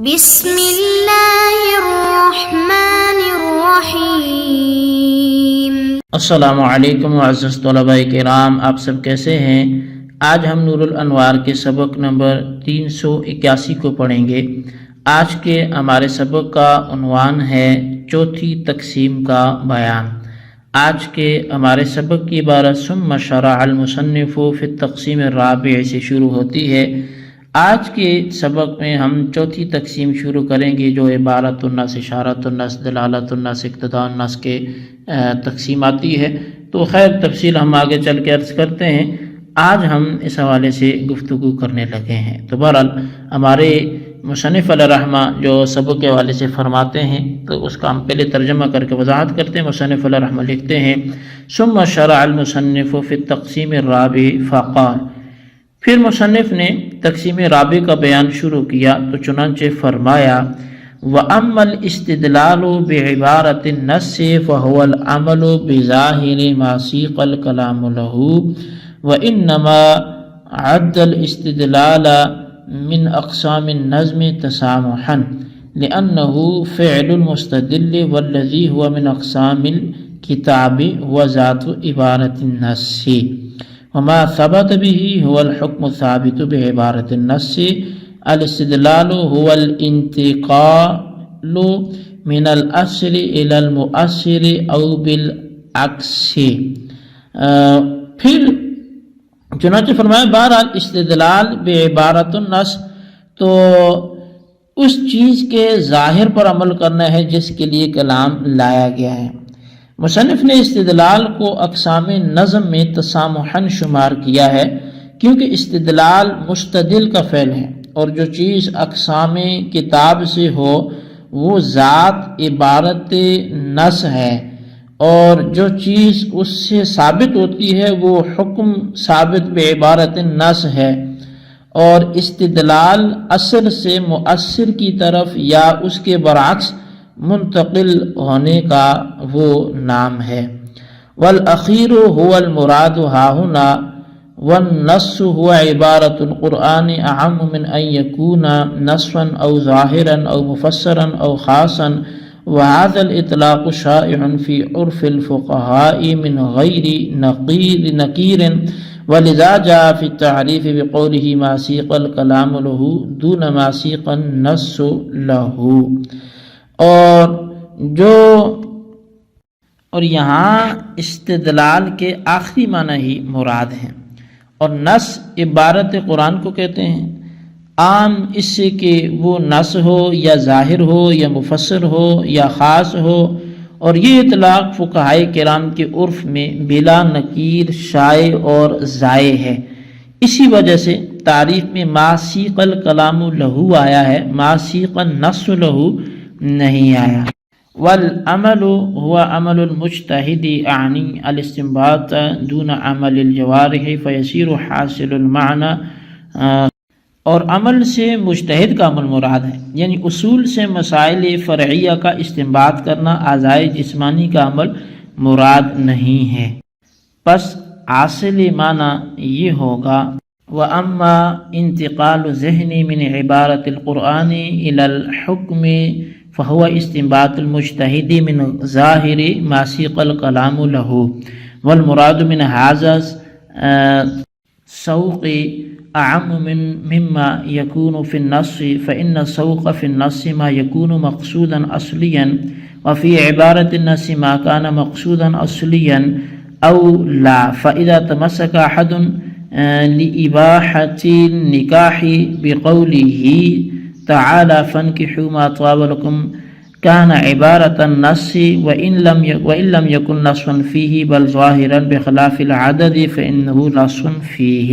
بسم اللہ الرحمن الرحیم۔ السلام علیکم معزز طلباء کرام، آپ سب کیسے ہیں؟ آج ہم نور الانوار کے سبق نمبر 381 کو پڑھیں گے۔ آج کے ہمارے سبق کا عنوان ہے چوتھی تقسیم کا بیان۔ آج کے ہمارے سبق کی عبارت ثم شرع المصنف فی التقسیم الرابع سے شروع ہوتی ہے۔ آج کے سبق میں ہم چوتھی تقسیم شروع کریں گے جو عبارت النص، اشارت النص، دلالت النص، اقتضاء النص کے تقسیم آتی ہے۔ تو خیر تفصیل ہم آگے چل کے عرض کرتے ہیں۔ آج ہم اس حوالے سے گفتگو کرنے لگے ہیں۔ تو بہرحال ہمارے مصنف علیہ رحمہ جو سبق کے حوالے سے فرماتے ہیں تو اس کا ہم پہلے ترجمہ کر کے وضاحت کرتے ہیں۔ مصنف علیہ رحمہ لکھتے ہیں ثم شرع المصنف فی التقسیم الرابع فقال، پھر مصنف نے تقسیم رابع کا بیان شروع کیا تو چنانچہ فرمایا وَأَمَّا الْإِسْتِدْلَالُ بِعِبَارَةِ النَّصِّ فَهُوَ الْعَمَلُ بِظَاهِرِ مَا سِيقَ الْكَلَامُ لَهُ وَإِنَّمَا عَدَّ الْإِسْتِدْلَالَ مِنْ أَقْسَامِ النَّظْمِ تَسَامُحًا لِأَنَّهُ فِعْلُ الْمُسْتَدِلِّ وَالَّذِي هُوَ مِنْ أَقْسَامِ الْكِتَابِ وَذَاتُ عِبَارَةِ النَّصِّ وما ثبت به هو الحكم الثابت بعبارة النص الاستدلال هو الانتقال من الأصل إلى المؤثر أو بالعكس۔ پھر چنانچہ فرمایا بہرحال استدلال بعبارة النص تو اس چیز کے ظاہر پر عمل کرنا ہے جس کے لیے کلام لایا گیا ہے۔ مصنف نے استدلال کو اقسام نظم میں تسامحاً شمار کیا ہے کیونکہ استدلال مستدل کا فعل ہے اور جو چیز اقسام کتاب سے ہو وہ ذات عبارت نص ہے، اور جو چیز اس سے ثابت ہوتی ہے وہ حکم ثابت بعبارت نص ہے، اور استدلال اثر سے مؤثر کی طرف یا اس کے برعکس منتقل ہونے کا وہ نام ہے۔ والأخیر هو المراد ها هنا والنص هو عبارة القرآن أعم من أن يكون نصا أو ظاهرا أو مفسرا أو خاصا، وهذا الإطلاق شائع في عرف الفقهاء من غير نكير، ولذا جاء في التعريف بقوله ما سيق الكلام له دون ما سيق النص له۔ اور یہاں استدلال کے آخری معنی ہی مراد ہیں، اور نص عبارت قرآن کو کہتے ہیں، عام اس سے کہ وہ نص ہو یا ظاہر ہو یا مفسر ہو یا خاص ہو، اور یہ اطلاق فقہائے کرام کے عرف میں بلا نکیر شائع اور ضائع ہے۔ اسی وجہ سے تعریف میں ما سیق الکلام لہو آیا ہے، ما سیق النص لہو نہیں آیا۔ والعمل هو عمل المجتہد اعنی الاستنباط دون عمل الجوارح فیصیر حاصل المعنی، اور عمل سے مجتہد کا عمل مراد ہے، یعنی اصول سے مسائل فرعیہ کا استنباط کرنا، اعضائے جسمانی کا عمل مراد نہیں ہے۔ پس حاصل معنی یہ ہوگا وَأَمَّا انتقال ذہن من عبارت القرآن إلى الحکم فهو استنباط المجتہد من ظاہر ما سیق الکلام له، والمراد من هذا السوق اعم مما يكون في النص، فإن السوق في النص ما يكون مقصودا اصليا، وفي عبارة النص ما كان مقصودا اصليا او لا، فإذا تمسك احد لإباحة النکاح بقوله تعالى فانكحوا ما طاب لكم كان عبارة النص وإن لم يكن نصا فيه بل ظاهرا بخلاف العدد فإنه نص فيه۔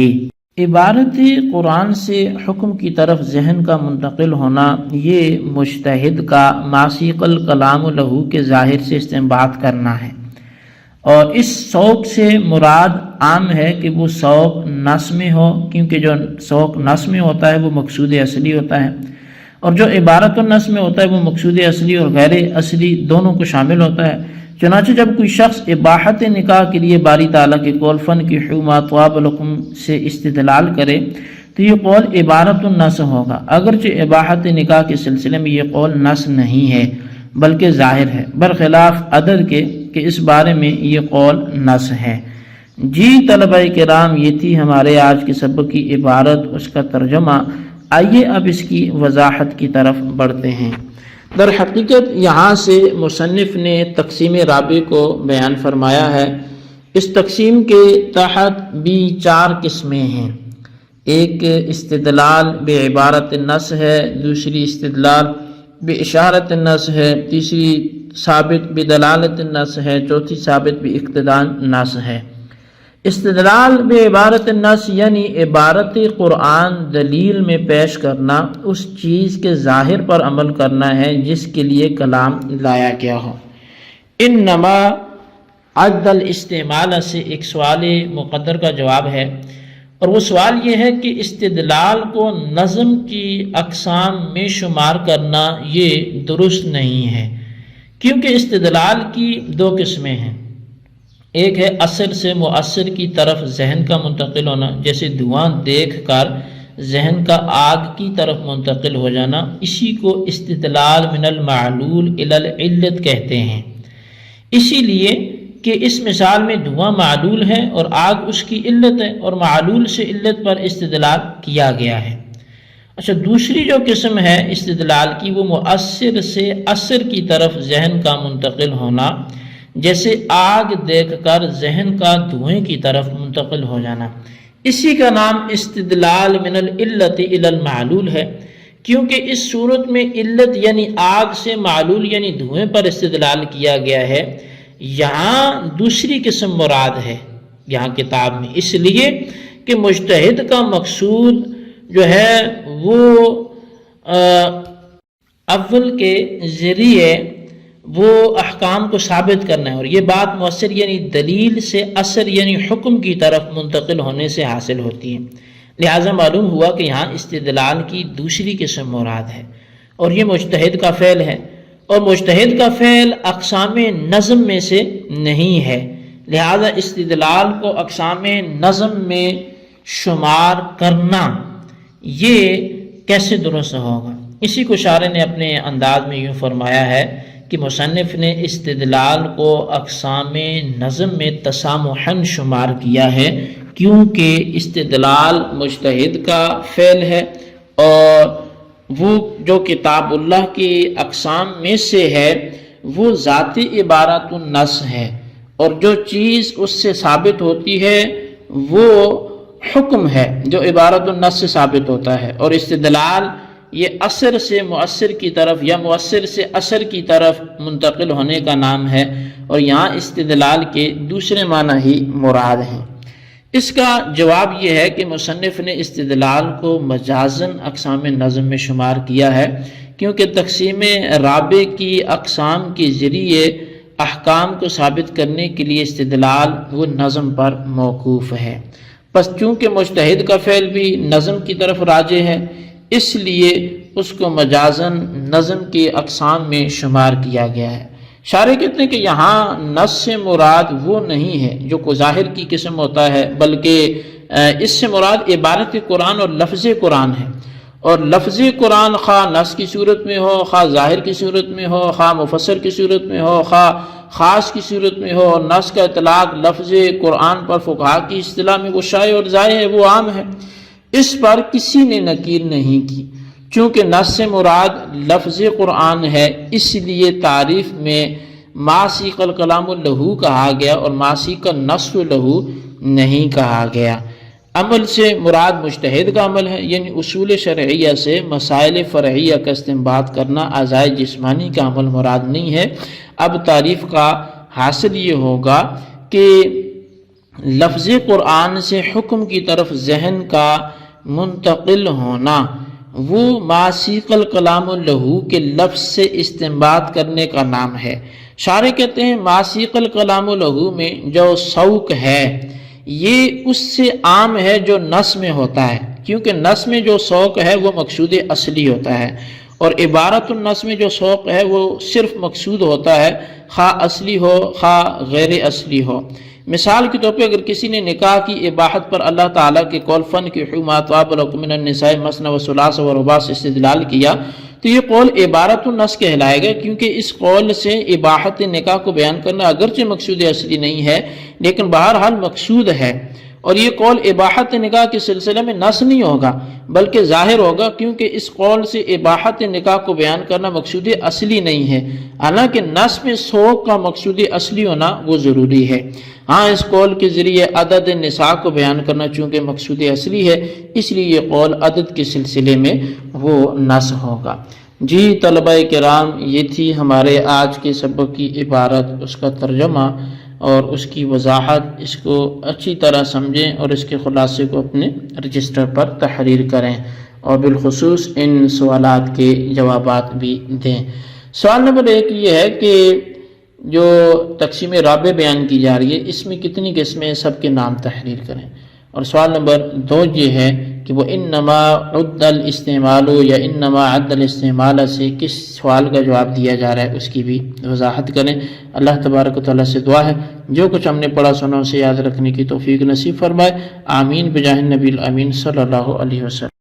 عبارت قرآن سے حکم کی طرف ذہن کا منتقل ہونا یہ مجتہد کا ما سیق الکلام لہو کے ظاہر سے استنباط کرنا ہے، اور اس سوق سے مراد عام ہے کہ وہ سوق نص میں ہو، کیونکہ جو سوق نص میں ہوتا ہے وہ مقصود اصلی ہوتا ہے، اور جو عبارت النص میں ہوتا ہے وہ مقصود اصلی اور غیر اصلی دونوں کو شامل ہوتا ہے۔ چنانچہ جب کوئی شخص اباحت نکاح کے لیے باری تعالیٰ کے قول فانکحوا ما طاب لکم سے استدلال کرے تو یہ قول عبارت النص ہوگا، اگرچہ اباحت نکاح کے سلسلے میں یہ قول نص نہیں ہے بلکہ ظاہر ہے، برخلاف عدد کے کہ اس بارے میں یہ قول نص ہے۔ جی طلبہ کرام، یہ تھی ہمارے آج کے سبق کی عبارت، اس کا ترجمہ۔ آئیے اب اس کی وضاحت کی طرف بڑھتے ہیں۔ در حقیقت یہاں سے مصنف نے تقسیم رابع کو بیان فرمایا ہے۔ اس تقسیم کے تحت بھی 4 قسمیں ہیں۔ ایک استدلال بعبارت النص ہے، دوسری استدلال باشارت النص ہے، تیسری ثابت بدلالت النص ہے، چوتھی ثابت باقتضاء النص ہے۔ استدلال بعبارت النص یعنی عبارت قرآن دلیل میں پیش کرنا، اس چیز کے ظاہر پر عمل کرنا ہے جس کے لیے کلام لایا گیا ہو۔ انما عد الاستعمال سے ایک سوال مقدر کا جواب ہے، اور وہ سوال یہ ہے کہ استدلال کو نظم کی اقسام میں شمار کرنا یہ درست نہیں ہے، کیونکہ استدلال کی 2 قسمیں ہیں۔ ایک ہے اثر سے مؤثر کی طرف ذہن کا منتقل ہونا، جیسے دھواں دیکھ کر ذہن کا آگ کی طرف منتقل ہو جانا، اسی کو استدلال من المعلول الی العلت کہتے ہیں۔ اسی لیے کہ اس مثال میں دھواں معلول ہے اور آگ اس کی علت ہے، اور معلول سے علت پر استدلال کیا گیا ہے۔ اچھا، دوسری جو قسم ہے استدلال کی، وہ مؤثر سے اثر کی طرف ذہن کا منتقل ہونا، جیسے آگ دیکھ کر ذہن کا دھوئیں کی طرف منتقل ہو جانا، اسی کا نام استدلال من العلت الی المعلول ہے، کیونکہ اس صورت میں علت یعنی آگ سے معلول یعنی دھوئیں پر استدلال کیا گیا ہے۔ یہاں دوسری قسم مراد ہے یہاں کتاب میں، اس لیے کہ مجتہد کا مقصود جو ہے وہ اول کے ذریعے وہ احکام کو ثابت کرنا ہے، اور یہ بات مؤثر یعنی دلیل سے اثر یعنی حکم کی طرف منتقل ہونے سے حاصل ہوتی ہے۔ لہٰذا معلوم ہوا کہ یہاں استدلال کی دوسری قسم مراد ہے، اور یہ مجتہد کا فعل ہے، اور مجتہد کا فعل اقسام نظم میں سے نہیں ہے، لہذا استدلال کو اقسام نظم میں شمار کرنا یہ کیسے درست ہوگا؟ اسی کو شارح نے اپنے انداز میں یوں فرمایا ہے کہ مصنف نے استدلال کو اقسام نظم میں تسامحاً شمار کیا ہے، کیونکہ استدلال مجتہد کا فعل ہے، اور وہ جو کتاب اللہ کی اقسام میں سے ہے وہ ذاتی عبارت النص ہے، اور جو چیز اس سے ثابت ہوتی ہے وہ حکم ہے جو عبارت النص سے ثابت ہوتا ہے، اور استدلال یہ اثر سے مؤثر کی طرف یا مؤثر سے اثر کی طرف منتقل ہونے کا نام ہے، اور یہاں استدلال کے دوسرے معنی ہی مراد ہیں۔ اس کا جواب یہ ہے کہ مصنف نے استدلال کو مجازاً اقسام نظم میں شمار کیا ہے، کیونکہ تقسیم رابع کی اقسام کے ذریعے احکام کو ثابت کرنے کے لیے استدلال وہ نظم پر موقوف ہے۔ پس چونکہ مجتہد کا فعل بھی نظم کی طرف راجع ہے، اس لیے اس کو مجازاً نظم کی اقسام میں شمار کیا گیا ہے۔ شارح کہتے ہیں کہ یہاں نص سے مراد وہ نہیں ہے جو کو ظاہر کی قسم ہوتا ہے، بلکہ اس سے مراد عبارت قرآن اور لفظ قرآن ہے، اور لفظ قرآن خواہ نص کی صورت میں ہو، خواہ ظاہر کی صورت میں ہو، خواہ مفسر کی صورت میں ہو، خواہ خاص کی صورت میں ہو، اور نص کا اطلاق لفظ قرآن پر فقہا کی اصطلاح میں وہ شائع اور ظاہر ہے، وہ عام ہے، اس پر کسی نے نکیر نہیں کی۔ چونکہ نص سے مراد لفظ قرآن ہے، اس لیے تعریف میں ما سیق الکلام لہو کہا گیا اور ما سیق النص لہو نہیں کہا گیا۔ عمل سے مراد مجتہد کا عمل ہے، یعنی اصول شرعیہ سے مسائل فرعیہ کا استنباط کرنا، اعضاء جسمانی کا عمل مراد نہیں ہے۔ اب تعریف کا حاصل یہ ہوگا کہ لفظ قرآن سے حکم کی طرف ذہن کا منتقل ہونا وہ ما سیق الکلام لہو کے لفظ سے استنباط کرنے کا نام ہے۔ شارح کہتے ہیں ما سیق الکلام لہو میں جو سوق ہے یہ اس سے عام ہے جو نص میں ہوتا ہے، کیونکہ نص میں جو سوق ہے وہ مقصود اصلی ہوتا ہے، اور عبارت النص میں جو سوق ہے وہ صرف مقصود ہوتا ہے، خواہ اصلی ہو خواہ غیر اصلی ہو۔ مثال کے طور پہ اگر کسی نے نکاح کی اباحت پر اللہ تعالیٰ کے قول فن کی ما طاب لکم من النساء مثنى وثلاث ورباع سے استدلال کیا تو یہ قول عبارت النص کہلائے گا، کیونکہ اس قول سے اباحت نکاح کو بیان کرنا اگرچہ مقصود اصلی نہیں ہے لیکن بہرحال مقصود ہے، اور یہ قول اباحت نکاح کے سلسلے میں نص نہیں ہوگا بلکہ ظاہر ہوگا، کیونکہ اس قول سے اباحت نکاح کو بیان کرنا مقصود اصلی نہیں ہے، حالانکہ نص میں سوگ کا مقصود اصلی ہونا وہ ضروری ہے۔ ہاں اس قول کے ذریعے عدد نساء کو بیان کرنا چونکہ مقصود اصلی ہے، اس لیے یہ قول عدد کے سلسلے میں وہ نص ہوگا۔ جی طلبہ کرام، یہ تھی ہمارے آج کے سبق کی عبارت، اس کا ترجمہ اور اس کی وضاحت، اس کو اچھی طرح سمجھیں اور اس کے خلاصے کو اپنے رجسٹر پر تحریر کریں اور بالخصوص ان سوالات کے جوابات بھی دیں۔ سوال نمبر 1 یہ ہے کہ جو تقسیم رابع بیان کی جا رہی ہے اس میں کتنی قسمیں، سب کے نام تحریر کریں۔ اور سوال نمبر 2 یہ ہے کہ وہ انما عد الاستعمال یا انما عد الاستعمال سے کس سوال کا جواب دیا جا رہا ہے اس کی بھی وضاحت کریں۔ اللہ تبارک و تعالیٰ سے دعا ہے جو کچھ ہم نے پڑھا سنا اسے یاد رکھنے کی توفیق نصیب فرمائے، آمین بجاہ النبی الامین صلی اللہ علیہ وسلم۔